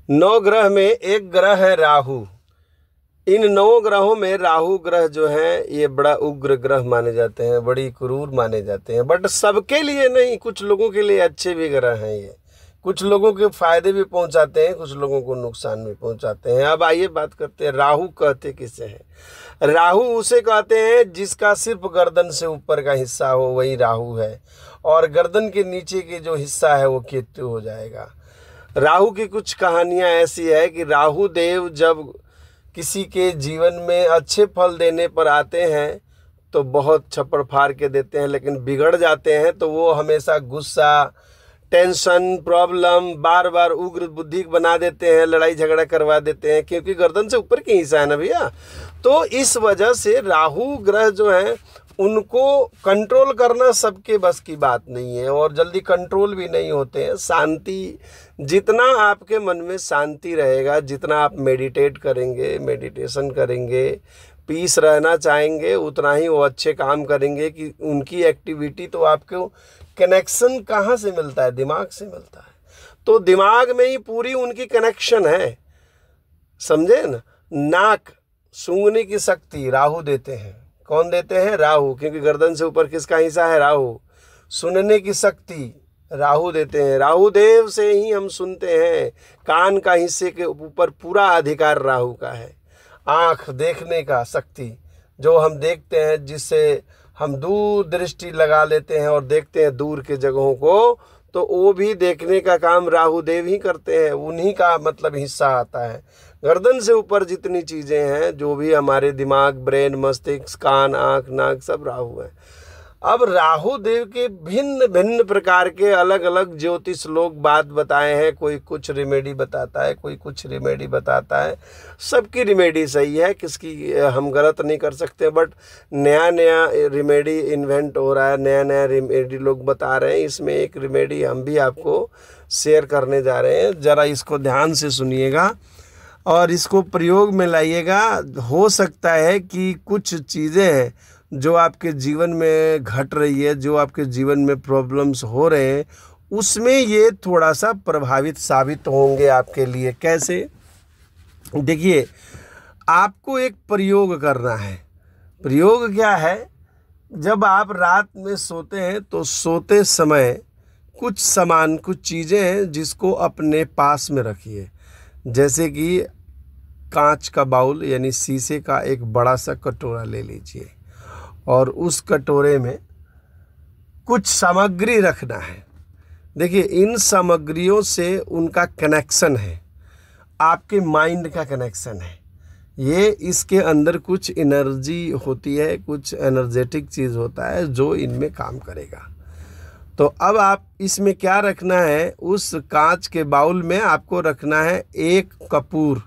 9 ग्रह में एक ग्रह है राहु। इन 9 ग्रहों में राहु ग्रह जो है ये बड़ा उग्र ग्रह माने जाते हैं, बड़ी क्रूर माने जाते हैं। बट सबके लिए नहीं, कुछ लोगों के लिए अच्छे भी ग्रह हैं ये। कुछ लोगों के फायदे भी पहुंचाते हैं, कुछ लोगों को नुकसान भी पहुंचाते हैं। अब आइए बात करते हैं राहु कहते किसे हैं। राहु उसे कहते हैं जिसका सिर्फ गर्दन से ऊपर का हिस्सा हो, वही राहु है। और गर्दन के नीचे के जो हिस्सा है वो केतु हो जाएगा। राहु की कुछ कहानियां ऐसी है कि राहु देव जब किसी के जीवन में अच्छे फल देने पर आते हैं तो बहुत छप्पड़ फाड़ के देते हैं, लेकिन बिगड़ जाते हैं तो वो हमेशा गुस्सा, टेंशन, प्रॉब्लम, बार बार उग्र बुद्धि बना देते हैं, लड़ाई झगड़ा करवा देते हैं, क्योंकि गर्दन से ऊपर की हिस्सा है ना भैया। तो इस वजह से राहु ग्रह जो है उनको कंट्रोल करना सबके बस की बात नहीं है, और जल्दी कंट्रोल भी नहीं होते हैं। शांति, जितना आपके मन में शांति रहेगा, जितना आप मेडिटेट करेंगे, मेडिटेशन करेंगे, पीस रहना चाहेंगे, उतना ही वो अच्छे काम करेंगे। कि उनकी एक्टिविटी तो आपको कनेक्शन कहाँ से मिलता है? दिमाग से मिलता है। तो दिमाग में ही पूरी उनकी कनेक्शन है, समझे ना। नाक सूंघने की शक्ति राहु देते हैं। कौन देते हैं? राहु, क्योंकि गर्दन से ऊपर किसका हिस्सा है? राहु। सुनने की शक्ति राहु देते हैं, राहु देव से ही हम सुनते हैं। कान का हिस्से के ऊपर पूरा अधिकार राहु का है। आँख देखने का शक्ति, जो हम देखते हैं, जिससे हम दूर दृष्टि लगा लेते हैं और देखते हैं दूर के जगहों को, तो वो भी देखने का काम राहु देव ही करते हैं। उन्हीं का मतलब हिस्सा आता है। गर्दन से ऊपर जितनी चीज़ें हैं, जो भी हमारे दिमाग, ब्रेन, मस्तिष्क, कान, आँख, नाक, सब राहु है। अब राहु देव के भिन्न भिन्न प्रकार के अलग अलग ज्योतिष लोग बात बताए हैं। कोई कुछ रिमेडी बताता है, कोई कुछ रिमेडी बताता है। सबकी रिमेडी सही है, किसकी हम गलत नहीं कर सकते। बट नया नया रिमेडी इन्वेंट हो रहा है, नया नया रिमेडी लोग बता रहे हैं। इसमें एक रिमेडी हम भी आपको शेयर करने जा रहे हैं। ज़रा इसको ध्यान से सुनिएगा और इसको प्रयोग में लाइएगा। हो सकता है कि कुछ चीज़ें जो आपके जीवन में घट रही है, जो आपके जीवन में प्रॉब्लम्स हो रहे हैं, उसमें ये थोड़ा सा प्रभावित साबित होंगे आपके लिए। कैसे? देखिए, आपको एक प्रयोग करना है। प्रयोग क्या है? जब आप रात में सोते हैं तो सोते समय कुछ सामान, कुछ चीज़ें हैं जिसको अपने पास में रखिए। जैसे कि कांच का बाउल, यानी शीशे का एक बड़ा सा कटोरा ले लीजिए और उस कटोरे में कुछ सामग्री रखना है। देखिए, इन सामग्रियों से उनका कनेक्शन है, आपके माइंड का कनेक्शन है। ये इसके अंदर कुछ एनर्जी होती है, कुछ एनर्जेटिक चीज़ होता है जो इनमें काम करेगा। तो अब आप इसमें क्या रखना है? उस कांच के बाउल में आपको रखना है एक कपूर,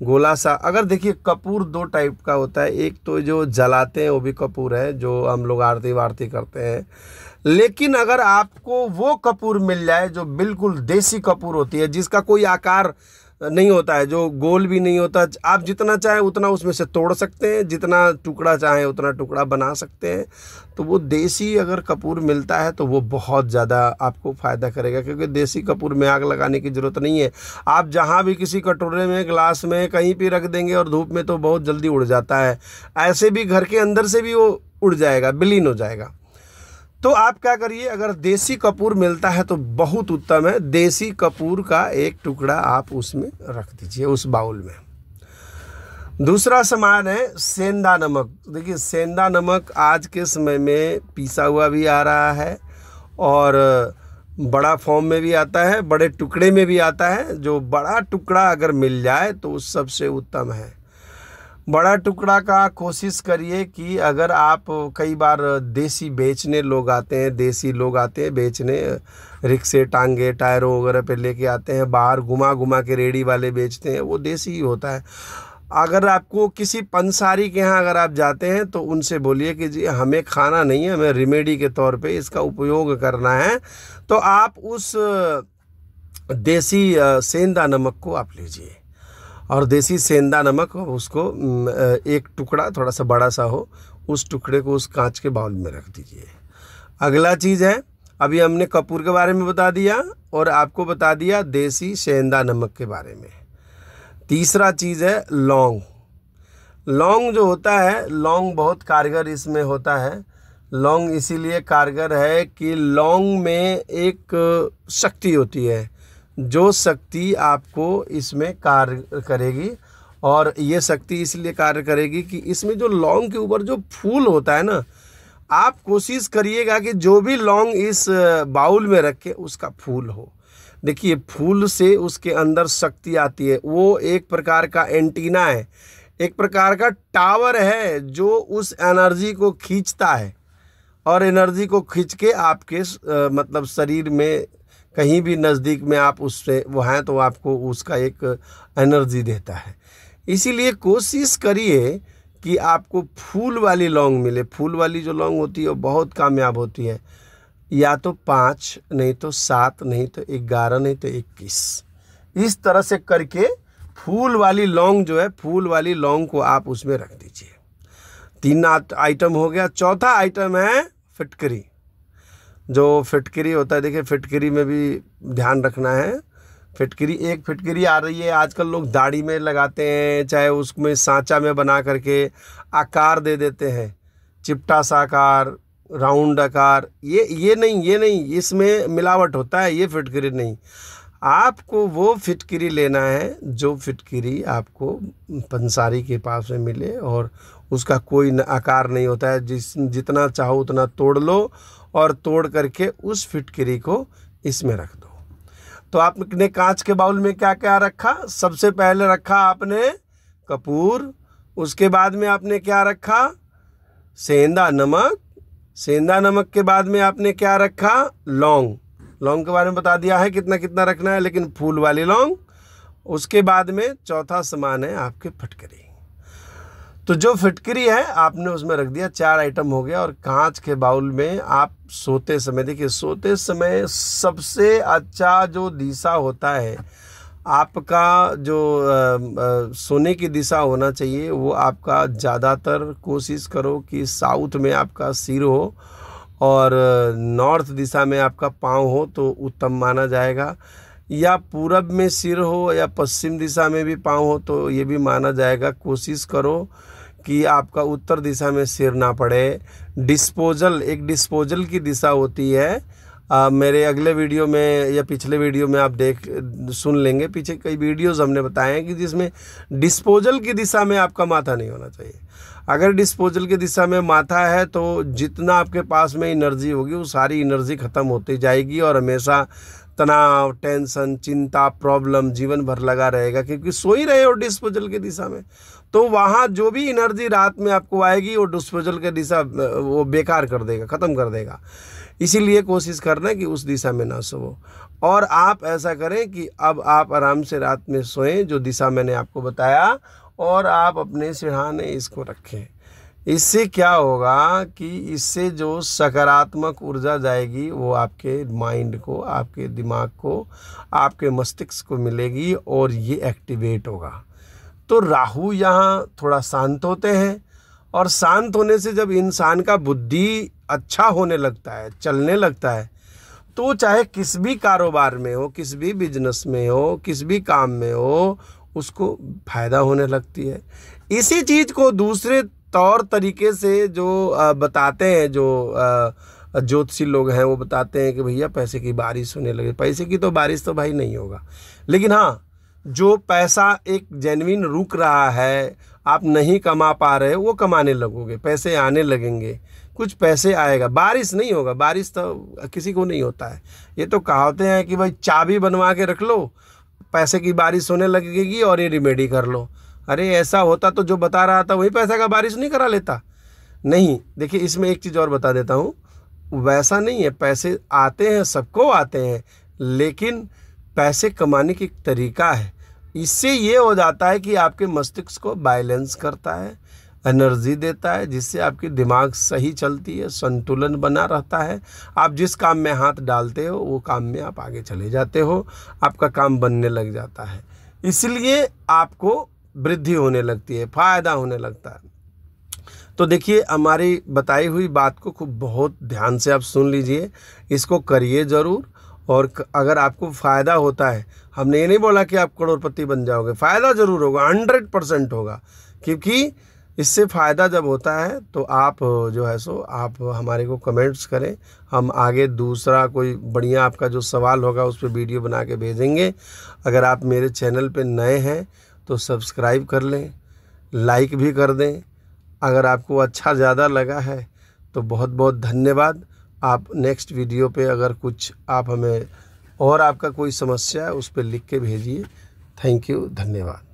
गोला सा। अगर देखिए, कपूर 2 टाइप का होता है। एक तो जो जलाते हैं वो भी कपूर है, जो हम लोग आरती वारती करते हैं। लेकिन अगर आपको वो कपूर मिल जाए जो बिल्कुल देसी कपूर होती है, जिसका कोई आकार नहीं होता है, जो गोल भी नहीं होता, आप जितना चाहें उतना उसमें से तोड़ सकते हैं, जितना टुकड़ा चाहें उतना टुकड़ा बना सकते हैं। तो वो देसी अगर कपूर मिलता है तो वो बहुत ज़्यादा आपको फ़ायदा करेगा, क्योंकि देसी कपूर में आग लगाने की ज़रूरत नहीं है। आप जहाँ भी किसी कटोरे में, ग्लास में, कहीं भी रख देंगे और धूप में तो बहुत जल्दी उड़ जाता है। ऐसे भी घर के अंदर से भी वो उड़ जाएगा, विलीन हो जाएगा। तो आप क्या करिए, अगर देसी कपूर मिलता है तो बहुत उत्तम है। देसी कपूर का एक टुकड़ा आप उसमें रख दीजिए, उस बाउल में। दूसरा सामान है सेंधा नमक। देखिए, सेंधा नमक आज के समय में पीसा हुआ भी आ रहा है और बड़ा फॉर्म में भी आता है, बड़े टुकड़े में भी आता है। जो बड़ा टुकड़ा अगर मिल जाए तो उस सबसे उत्तम है। बड़ा टुकड़ा का कोशिश करिए कि अगर आप, कई बार देसी बेचने लोग आते हैं, देसी लोग आते हैं बेचने, रिक्शे, टांगे, टायरों वगैरह पे लेके आते हैं, बाहर घुमा घुमा के रेडी वाले बेचते हैं, वो देसी ही होता है। अगर आपको किसी पंसारी के यहाँ अगर आप जाते हैं तो उनसे बोलिए कि जी हमें खाना नहीं है, हमें रेमेडी के तौर पे इसका उपयोग करना है। तो आप उस देसी सेंधा नमक को आप लीजिए और देसी सेंधा नमक, उसको एक टुकड़ा थोड़ा सा बड़ा सा हो, उस टुकड़े को उस कांच के बाउल में रख दीजिए। अगला चीज़ है अभी हमने कपूर के बारे में बता दिया और आपको बता दिया देसी सेंधा नमक के बारे में। तीसरा चीज़ है लौंग। लौंग जो होता है, लौंग बहुत कारगर इसमें होता है। लौंग इसीलिए कारगर है कि लौंग में एक शक्ति होती है, जो शक्ति आपको इसमें कार्य करेगी। और ये शक्ति इसलिए कार्य करेगी कि इसमें जो लौंग के ऊपर जो फूल होता है ना, आप कोशिश करिएगा कि जो भी लौंग इस बाउल में रखे उसका फूल हो। देखिए, फूल से उसके अंदर शक्ति आती है। वो एक प्रकार का एंटीना है, एक प्रकार का टावर है जो उस एनर्जी को खींचता है और एनर्जी को खींच के आपके मतलब शरीर में कहीं भी नज़दीक में आप उससे वो हैं तो आपको उसका एक एनर्जी देता है। इसीलिए कोशिश करिए कि आपको फूल वाली लौंग मिले। फूल वाली जो लौंग होती है वो बहुत कामयाब होती है। या तो 5, नहीं तो 7, नहीं तो 11, नहीं तो 21, इस तरह से करके फूल वाली लौंग जो है, फूल वाली लौंग को आप उसमें रख दीजिए। 3 आइटम हो गया। चौथा आइटम है फिटकरी। जो फिटकरी होता है, देखिए फिटकरी में भी ध्यान रखना है। फिटकरी, एक फिटकरी आ रही है आजकल, लोग दाढ़ी में लगाते हैं, चाहे उसमें सांचा में बना करके आकार दे देते हैं, चिपटा सा आकार, राउंड आकार। ये नहीं, इसमें मिलावट होता है। ये फिटकरी नहीं, आपको वो फिटकरी लेना है जो फिटकरी आपको पंसारी के पास में मिले और उसका कोई आकार नहीं होता है। जितना चाहो उतना तोड़ लो और तोड़ करके उस फिटकरी को इसमें रख दो। तो आपने कांच के बाउल में क्या क्या रखा? सबसे पहले रखा आपने कपूर, उसके बाद में आपने क्या रखा? सेंधा नमक। सेंधा नमक के बाद में आपने क्या रखा? लौंग। लौंग के बारे में बता दिया है कितना कितना रखना है, लेकिन फूल वाली लौंग। उसके बाद में चौथा सामान है आपके फिटकरी। तो जो फिटकरी है आपने उसमें रख दिया, 4 आइटम हो गया। और कांच के बाउल में आप सोते समय, देखिए सोते समय सबसे अच्छा जो दिशा होता है आपका, जो सोने की दिशा होना चाहिए, वो आपका ज़्यादातर कोशिश करो कि साउथ में आपका सिर हो और नॉर्थ दिशा में आपका पाँव हो तो उत्तम माना जाएगा। या पूरब में सिर हो या पश्चिम दिशा में भी पाँव हो तो ये भी माना जाएगा। कोशिश करो कि आपका उत्तर दिशा में सिर ना पड़े। डिस्पोजल, एक डिस्पोजल की दिशा होती है। मेरे अगले वीडियो में या पिछले वीडियो में आप सुन लेंगे, पीछे कई वीडियोस हमने बताए हैं कि जिसमें डिस्पोजल की दिशा में आपका माथा नहीं होना चाहिए। अगर डिस्पोजल की दिशा में माथा है तो जितना आपके पास में एनर्जी होगी वो सारी एनर्जी ख़त्म होती जाएगी और हमेशा तनाव, टेंशन, चिंता, प्रॉब्लम जीवन भर लगा रहेगा, क्योंकि सो ही रहे हो डिस्पोजल की दिशा में। तो वहाँ जो भी एनर्जी रात में आपको आएगी वो डिस्पोजल की दिशा वो बेकार कर देगा, ख़त्म कर देगा। इसीलिए कोशिश करना कि उस दिशा में ना सोओ। और आप ऐसा करें कि अब आप आराम से रात में सोएं, जो दिशा मैंने आपको बताया, और आप अपने सिरहाने इसको रखें। इससे क्या होगा कि इससे जो सकारात्मक ऊर्जा जाएगी वो आपके माइंड को, आपके दिमाग को, आपके मस्तिष्क को मिलेगी और ये एक्टिवेट होगा। तो राहु यहाँ थोड़ा शांत होते हैं और शांत होने से जब इंसान का बुद्धि अच्छा होने लगता है, चलने लगता है, तो चाहे किस भी कारोबार में हो, किस भी बिजनेस में हो, किस भी काम में हो, उसको फ़ायदा होने लगती है। इसी चीज़ को दूसरे तौर तरीके से जो बताते हैं, जो ज्योतिषी लोग हैं, वो बताते हैं कि भैया पैसे की बारिश होने लगे। पैसे की तो बारिश तो भाई नहीं होगा, लेकिन हाँ, जो पैसा एक जेन्युइन रुक रहा है, आप नहीं कमा पा रहे, वो कमाने लगोगे, पैसे आने लगेंगे, कुछ पैसे आएगा। बारिश नहीं होगा, बारिश तो किसी को नहीं होता है। ये तो कहावतें हैं कि भाई चाबी बनवा के रख लो, पैसे की बारिश होने लगेगी और ये रिमेडी कर लो। अरे ऐसा होता तो जो बता रहा था वही पैसा का बारिश नहीं करा लेता। नहीं, देखिए इसमें एक चीज़ और बता देता हूँ, वैसा नहीं है। पैसे आते हैं, सबको आते हैं, लेकिन पैसे कमाने की एक तरीका है। इससे ये हो जाता है कि आपके मस्तिष्क को बैलेंस करता है, एनर्जी देता है, जिससे आपकी दिमाग सही चलती है, संतुलन बना रहता है। आप जिस काम में हाथ डालते हो वो काम में आप आगे चले जाते हो, आपका काम बनने लग जाता है। इसलिए आपको वृद्धि होने लगती है, फ़ायदा होने लगता है। तो देखिए, हमारी बताई हुई बात को खूब बहुत ध्यान से आप सुन लीजिए, इसको करिए ज़रूर। और अगर आपको फ़ायदा होता है, हमने ये नहीं बोला कि आप करोड़पति बन जाओगे, फ़ायदा ज़रूर होगा, 100% होगा। क्योंकि इससे फ़ायदा जब होता है तो आप जो है सो आप हमारे को कमेंट्स करें, हम आगे दूसरा कोई बढ़िया आपका जो सवाल होगा उस पर वीडियो बना के भेजेंगे। अगर आप मेरे चैनल पे नए हैं तो सब्सक्राइब कर लें, लाइक भी कर दें। अगर आपको अच्छा ज़्यादा लगा है तो बहुत बहुत धन्यवाद। आप नेक्स्ट वीडियो पे अगर कुछ आप हमें और आपका कोई समस्या है उस पर लिख के भेजिए। थैंक यू, धन्यवाद।